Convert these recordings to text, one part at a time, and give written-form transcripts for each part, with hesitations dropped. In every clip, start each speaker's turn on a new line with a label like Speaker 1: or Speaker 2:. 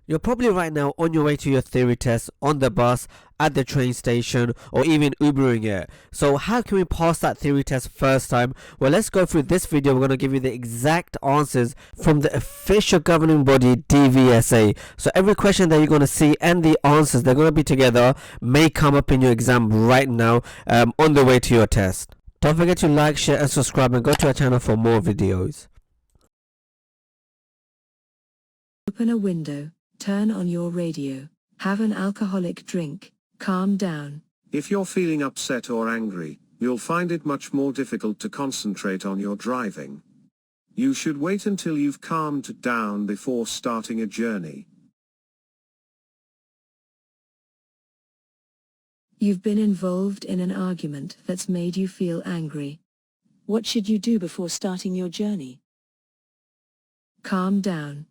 Speaker 1: You're probably right now on your way to your theory test, on the bus, at the train station, or even Ubering it. So how can we pass that theory test first time? Well, let's go through this video. We're going to give you the exact answers from the official governing body, DVSA. So every question that you're going to see and the answers, they're going to be together, may come up in your exam right now on the way to your test. Don't forget to like, share and subscribe, and go to our channel for more videos.
Speaker 2: Open a window, turn on your radio, have an alcoholic drink, calm down.
Speaker 3: If you're feeling upset or angry, you'll find it much more difficult to concentrate on your driving. You should wait until you've calmed down before starting a journey.
Speaker 2: You've been involved in an argument that's made you feel angry. What should you do before starting your journey? Calm down.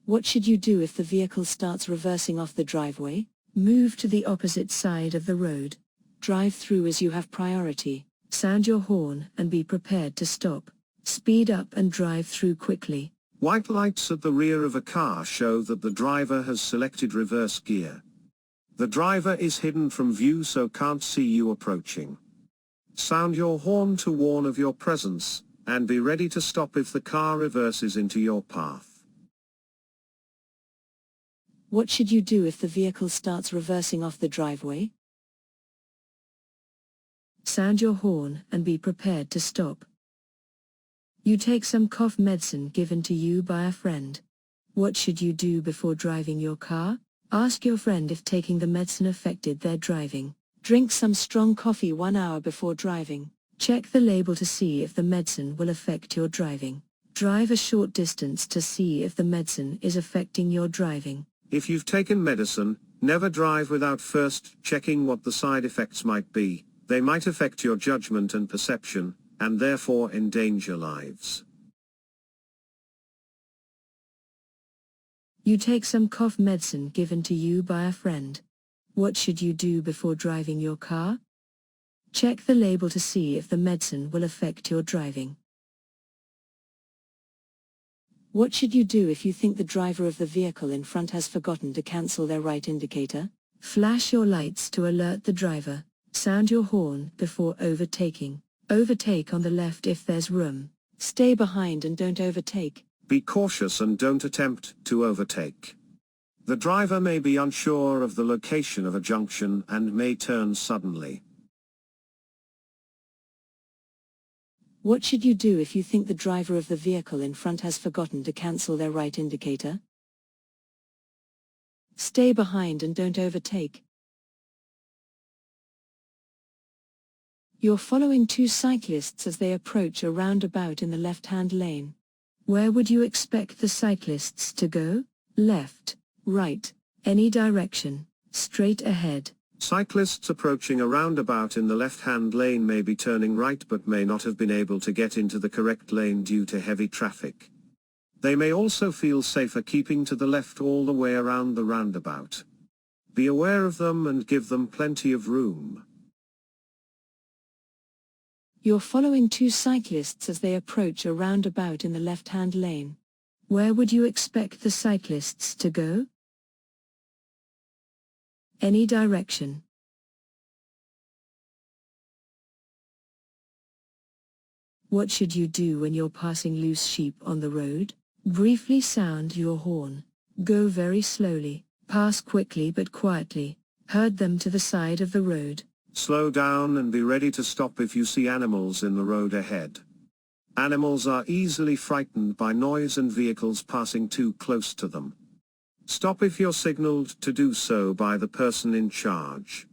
Speaker 2: What should you do if the vehicle starts reversing off the driveway? Move to the opposite side of the road. Drive through as you have priority. Sound your horn and be prepared to stop. Speed up and drive through quickly.
Speaker 3: White lights at the rear of a car show that the driver has selected reverse gear. The driver is hidden from view so can't see you approaching. Sound your horn to warn of your presence, and be ready to stop if the car reverses into your path.
Speaker 2: What should you do if the vehicle starts reversing off the driveway? Sound your horn and be prepared to stop. You take some cough medicine given to you by a friend. What should you do before driving your car? Ask your friend if taking the medicine affected their driving. Drink some strong coffee 1 hour before driving. Check the label to see if the medicine will affect your driving. Drive a short distance to see if the medicine is affecting your driving.
Speaker 3: If you've taken medicine, never drive without first checking what the side effects might be. They might affect your judgment and perception, and therefore endanger lives.
Speaker 2: You take some cough medicine given to you by a friend. What should you do before driving your car? Check the label to see if the medicine will affect your driving. What should you do if you think the driver of the vehicle in front has forgotten to cancel their right indicator? Flash your lights to alert the driver. Sound your horn before overtaking. Overtake on the left if there's room. Stay behind and don't overtake.
Speaker 3: Be cautious and don't attempt to overtake. The driver may be unsure of the location of a junction and may turn suddenly.
Speaker 2: What should you do if you think the driver of the vehicle in front has forgotten to cancel their right indicator? Stay behind and don't overtake. You're following two cyclists as they approach a roundabout in the left-hand lane. Where would you expect the cyclists to go? Left, right, any direction, straight ahead.
Speaker 3: Cyclists approaching a roundabout in the left-hand lane may be turning right but may not have been able to get into the correct lane due to heavy traffic. They may also feel safer keeping to the left all the way around the roundabout. Be aware of them and give them plenty of room.
Speaker 2: You're following two cyclists as they approach a roundabout in the left-hand lane. Where would you expect the cyclists to go? Any direction. What should you do when you're passing loose sheep on the road? Briefly sound your horn. Go very slowly. Pass quickly but quietly. Herd them to the side of the road.
Speaker 3: Slow down and be ready to stop if you see animals in the road ahead. Animals are easily frightened by noise and vehicles passing too close to them. Stop if you're signaled to do so by the person in charge.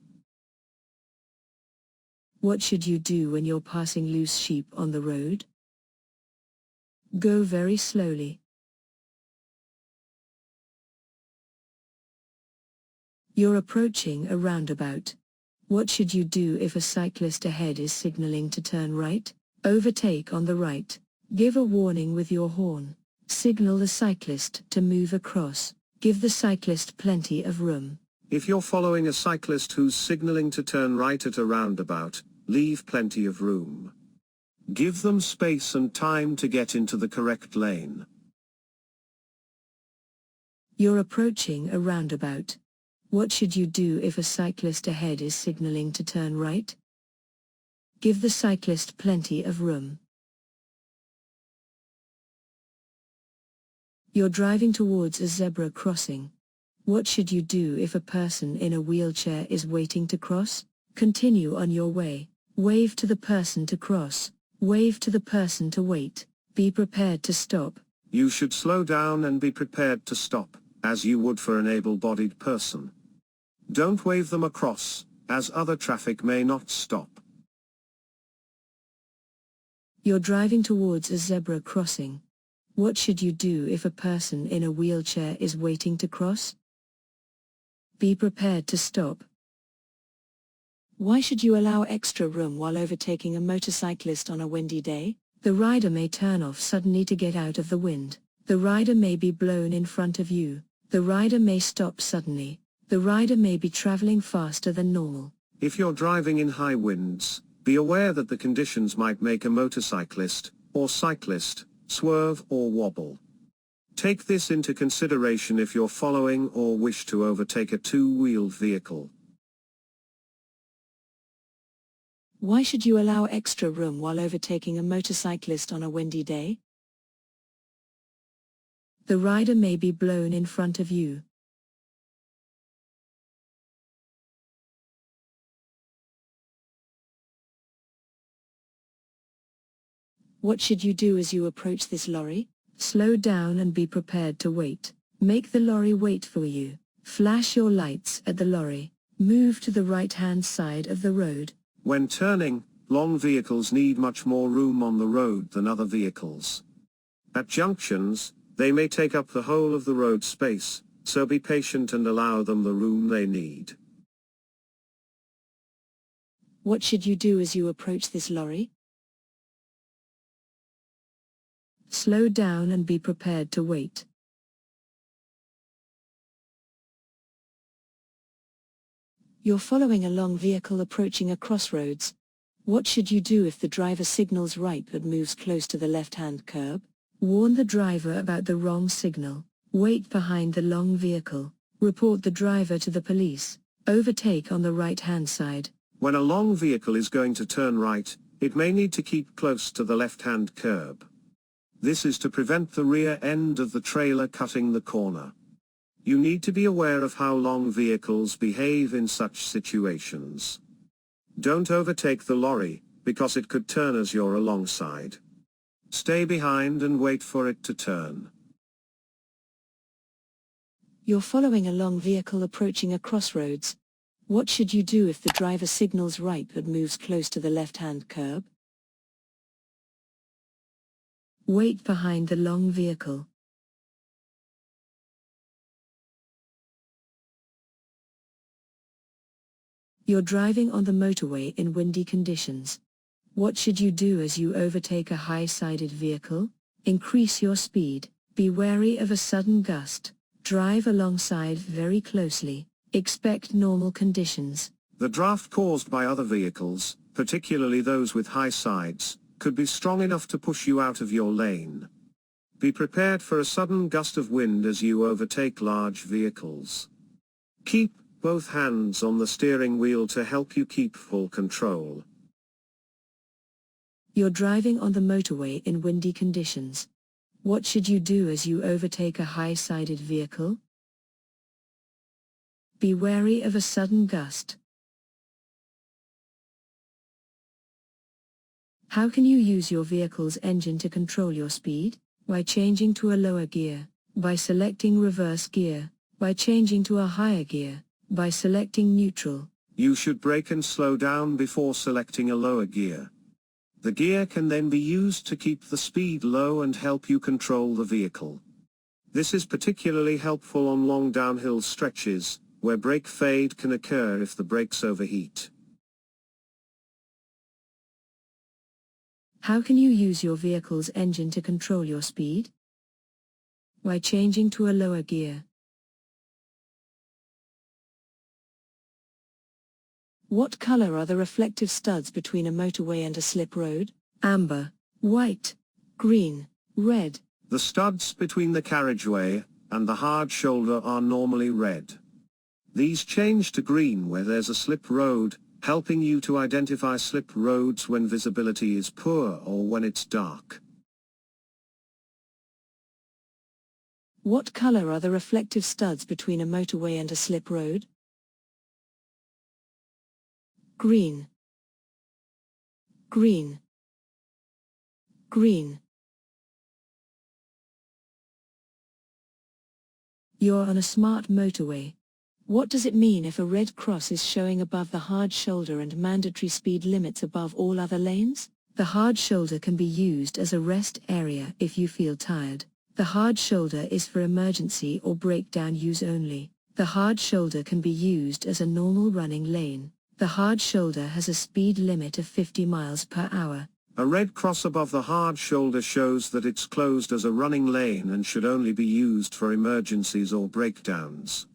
Speaker 2: What should you do when you're passing loose sheep on the road? Go very slowly. You're approaching a roundabout. What should you do if a cyclist ahead is signaling to turn right? Overtake on the right. Give a warning with your horn. Signal the cyclist to move across. Give the cyclist plenty of room.
Speaker 3: If you're following a cyclist who's signaling to turn right at a roundabout, leave plenty of room. Give them space and time to get into the correct lane.
Speaker 2: You're approaching a roundabout. What should you do if a cyclist ahead is signaling to turn right? Give the cyclist plenty of room. You're driving towards a zebra crossing. What should you do if a person in a wheelchair is waiting to cross? Continue on your way. Wave to the person to cross. Wave to the person to wait. Be prepared to stop.
Speaker 3: You should slow down and be prepared to stop, as you would for an able-bodied person. Don't wave them across, as other traffic may not stop.
Speaker 2: You're driving towards a zebra crossing. What should you do if a person in a wheelchair is waiting to cross? Be prepared to stop. Why should you allow extra room while overtaking a motorcyclist on a windy day? The rider may turn off suddenly to get out of the wind. The rider may be blown in front of you. The rider may stop suddenly. The rider may be traveling faster than normal.
Speaker 3: If you're driving in high winds, be aware that the conditions might make a motorcyclist, or cyclist, swerve or wobble. Take this into consideration if you're following or wish to overtake a two-wheeled vehicle.
Speaker 2: Why should you allow extra room while overtaking a motorcyclist on a windy day? The rider may be blown in front of you. What should you do as you approach this lorry? Slow down and be prepared to wait. Make the lorry wait for you. Flash your lights at the lorry. Move to the right-hand side of the road.
Speaker 3: When turning, long vehicles need much more room on the road than other vehicles. At junctions, they may take up the whole of the road space, so be patient and allow them the room they need.
Speaker 2: What should you do as you approach this lorry? Slow down and be prepared to wait. You're following a long vehicle approaching a crossroads. What should you do if the driver signals right but moves close to the left-hand curb? Warn the driver about the wrong signal. Wait behind the long vehicle. Report the driver to the police. Overtake on the right-hand side.
Speaker 3: When a long vehicle is going to turn right, it may need to keep close to the left-hand curb. This is to prevent the rear end of the trailer cutting the corner. You need to be aware of how long vehicles behave in such situations. Don't overtake the lorry, because it could turn as you're alongside. Stay behind and wait for it to turn.
Speaker 2: You're following a long vehicle approaching a crossroads. What should you do if the driver signals right but moves close to the left-hand curb? Wait behind the long vehicle. You're driving on the motorway in windy conditions. What should you do as you overtake a high-sided vehicle? Increase your speed. Be wary of a sudden gust. Drive alongside very closely. Expect normal conditions.
Speaker 3: The draft caused by other vehicles, particularly those with high sides, could be strong enough to push you out of your lane. Be prepared for a sudden gust of wind as you overtake large vehicles. Keep both hands on the steering wheel to help you keep full control.
Speaker 2: You're driving on the motorway in windy conditions. What should you do as you overtake a high-sided vehicle? Be wary of a sudden gust. How can you use your vehicle's engine to control your speed? By changing to a lower gear, by selecting reverse gear, by changing to a higher gear, by selecting neutral.
Speaker 3: You should brake and slow down before selecting a lower gear. The gear can then be used to keep the speed low and help you control the vehicle. This is particularly helpful on long downhill stretches, where brake fade can occur if the brakes overheat.
Speaker 2: How can you use your vehicle's engine to control your speed? By changing to a lower gear. What color are the reflective studs between a motorway and a slip road? Amber, white, green, red.
Speaker 3: The studs between the carriageway and the hard shoulder are normally red. These change to green where there's a slip road, helping you to identify slip roads when visibility is poor or when it's dark.
Speaker 2: What color are the reflective studs between a motorway and a slip road? Green. Green. Green. You're on a smart motorway. What does it mean if a red cross is showing above the hard shoulder and mandatory speed limits above all other lanes? The hard shoulder can be used as a rest area if you feel tired. The hard shoulder is for emergency or breakdown use only. The hard shoulder can be used as a normal running lane. The hard shoulder has a speed limit of 50 miles per hour.
Speaker 3: A red cross above the hard shoulder shows that it's closed as a running lane and should only be used for emergencies or breakdowns.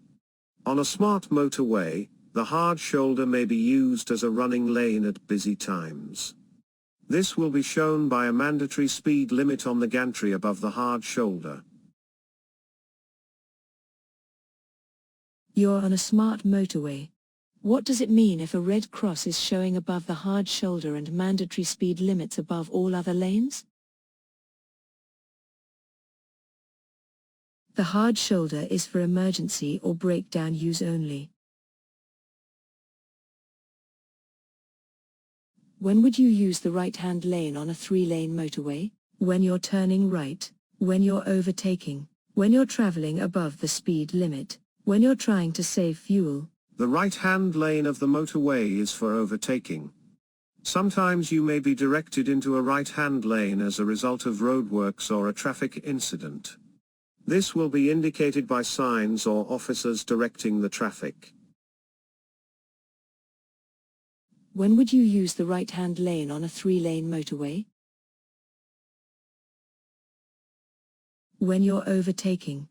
Speaker 3: On a smart motorway, the hard shoulder may be used as a running lane at busy times. This will be shown by a mandatory speed limit on the gantry above the hard shoulder.
Speaker 2: You're on a smart motorway. What does it mean if a red cross is showing above the hard shoulder and mandatory speed limits above all other lanes? The hard shoulder is for emergency or breakdown use only. When would you use the right-hand lane on a 3-lane motorway? When you're turning right, when you're overtaking, when you're traveling above the speed limit, when you're trying to save fuel.
Speaker 3: The right-hand lane of the motorway is for overtaking. Sometimes you may be directed into a right-hand lane as a result of roadworks or a traffic incident. This will be indicated by signs or officers directing the traffic.
Speaker 2: When would you use the right-hand lane on a 3-lane motorway? When you're overtaking,